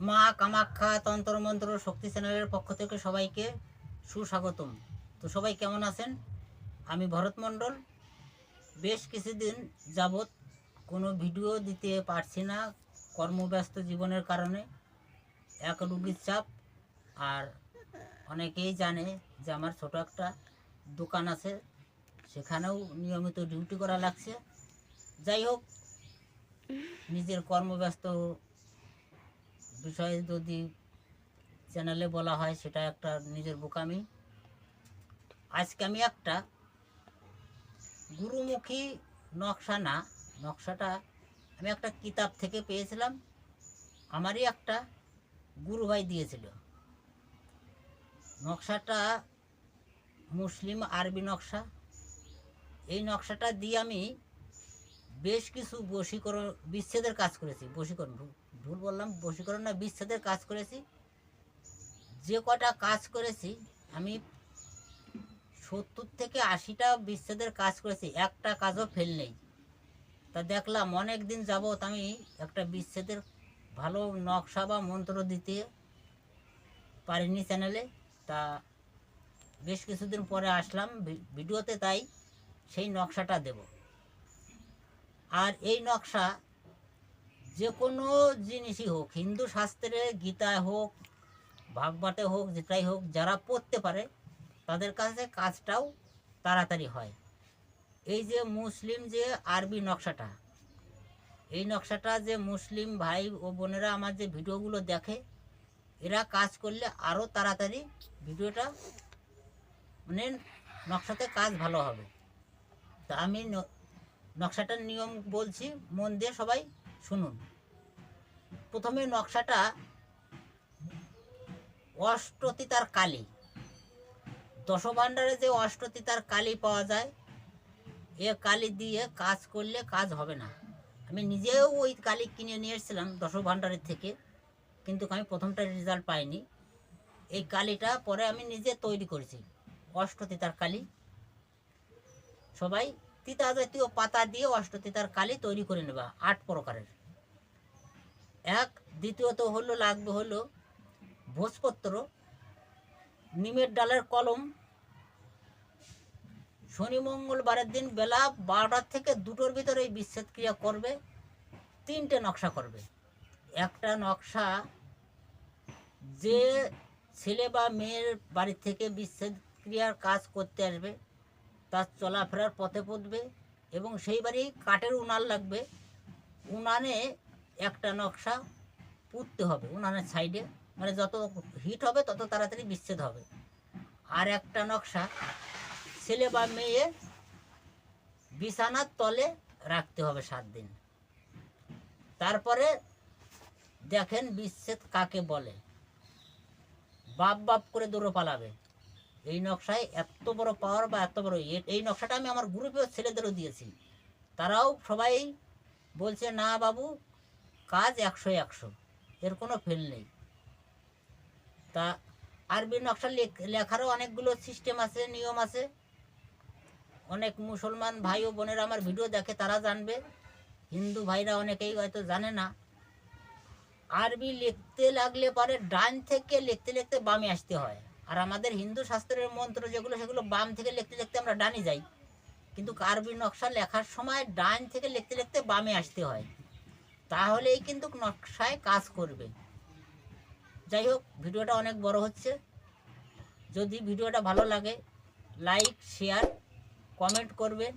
মা কামাখ্যা তন্ত্রমন্ত্র শক্তি চ্যানেলের পক্ষ থেকে সবাইকে সুস্বাগতম। তো সবাই কেমন আছেন? আমি ভরত মণ্ডল। বেশ কিছুদিন যাবৎ কোনো ভিডিও দিতে পারছি না, কর্মব্যস্ত জীবনের কারণে, এক রুগীর চাপ। আর অনেকেই জানে যে আমার ছোটো একটা দোকান আছে, সেখানেও নিয়মিত ডিউটি করা লাগছে। যাই হোক, নিজের কর্মব্যস্ত বিষয়ে যদি চ্যানেলে বলা হয় সেটা একটা নিজের বোকামি। আজকে আমি একটা গুরুমুখী নকশাটা আমি একটা কিতাব থেকে পেয়েছিলাম। আমারই একটা গুরু ভাই দিয়েছিল। নকশাটা মুসলিম আরবি নকশা। এই নকশাটা দিয়ে আমি বেশ কিছু বিচ্ছেদের কাজ করেছি। ভুল বললাম, বশীকরণ না, বিচ্ছেদের কাজ করেছি। যে কটা কাজ করেছি আমি 70 থেকে 80টা বিচ্ছেদের কাজ করেছি, একটা কাজও ফেল নেই। তা দেখলাম অনেক দিন যাবৎ আমি একটা বিচ্ছেদের ভালো নকশা বা মন্ত্র দিতে পারিনি চ্যানেলে। তা বেশ কিছুদিন পরে আসলাম ভিডিওতে, তাই সেই নকশাটা দেব। আর এই নকশা যে কোনো জিনিসই হোক, হিন্দু শাস্ত্রে গীতায় হোক, ভাগবতে হোক, যেটাই হোক, যারা পড়তে পারে তাদের কাছে কাজটাও তাড়াতাড়ি হয়। এই যে মুসলিম যে আরবি নকশাটা, এই নকশাটা যে মুসলিম ভাই ও বোনেরা আমার যে ভিডিওগুলো দেখে, এরা কাজ করলে আরও তাড়াতাড়ি ভিডিওটা মানে নকশাতে কাজ ভালো হবে। তা আমি নকশাটার নিয়ম বলছি, মন দিয়ে সবাই শুনুন। প্রথমে নকশাটা অষ্টতিতার কালী, দশভাণ্ডারে যে অষ্টতিতার কালী পাওয়া যায়, এ কালী দিয়ে কাজ করলে কাজ হবে না। আমি নিজেও ওই কালী কিনে নিয়ে এসেছিলাম দশভাণ্ডারের থেকে, কিন্তু আমি প্রথমটা রেজাল্ট পাইনি। এই কালীটা পরে আমি নিজে তৈরি করেছি, অষ্টতিতার কালী। সবাই তিতা জাতীয় পাতা দিয়ে অষ্টতিতার কালী তৈরি করে নেবা, 8 প্রকারের। দ্বিতীয়ত লাগবে ভোজপত্র, নিমের ডালের কলম। শনি মঙ্গলবারের দিন বেলা 12টা থেকে 2টোর ভিতরে এই বিচ্ছেদ ক্রিয়া করবে। 3টে নকশা করবে। একটা নকশা যে ছেলে বা মেয়ের বাড়ি থেকে বিচ্ছেদ ক্রিয়ার কাজ করতে আসবে, তার চলাফেরার পথে পড়বে, এবং সেই বাড়ি কাঠের উনান লাগবে। উনানে একটা নকশা পুঁততে হবে, উনানের সাইডে, মানে যত হিট হবে তত তাড়াতাড়ি বিচ্ছেদ হবে। আর একটা নকশা ছেলে বা মেয়ে বিছানার তলে রাখতে হবে 7 দিন। তারপরে দেখেন বিচ্ছেদ কাকে বলে। বাপ বাপ করে দৌড়ে পালাবে। এই নকশায় এত বড় পাওয়ার বা এত বড় এই নকশাটা আমি আমার গ্রুপের ছেলেদেরও দিয়েছি। তারাও সবাই বলছে, না বাবু, কাজ 100-100, এর কোনো ফেল নেই। তা আরবি নকশা লেখারও অনেকগুলো সিস্টেম আছে, নিয়ম আছে। অনেক মুসলমান ভাই ও বোনেরা আমার ভিডিও দেখে, তারা জানবে। হিন্দু ভাইরা অনেকেই হয়তো জানে না। আরবি লিখতে লাগলে পরে ডান থেকে লিখতে লিখতে বামে আসতে হয়। আর আমাদের হিন্দু শাস্ত্রের মন্ত্র যেগুলো, সেগুলো বাম থেকে লিখতে লিখতে আমরা ডানে যাই। কিন্তু আরবি নকশা লেখার সময় ডান থেকে লিখতে লিখতে বামে আসতে হয়, তাহলেই কিন্তু নকশায় কাজ করবে। যাই হোক, ভিডিওটা অনেক বড় হচ্ছে। যদি ভিডিওটা ভালো লাগে, লাইক, শেয়ার, কমেন্ট করবেন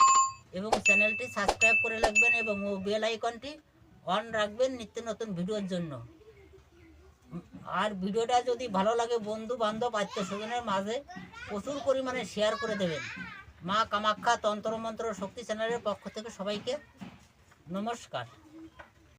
এবং চ্যানেলটি সাবস্ক্রাইব করে রাখবেন এবং বেল আইকনটি অন রাখবেন নিত্য নতুন ভিডিওর জন্য। আর ভিডিওটা যদি ভালো লাগে, বন্ধু বান্ধব আত্মীয় স্বজনের মাঝে প্রচুর পরিমাণে শেয়ার করে দেবেন। মা কামাখ্যা তন্ত্রমন্ত্র শক্তি চ্যানেলের পক্ষ থেকে সবাইকে নমস্কার।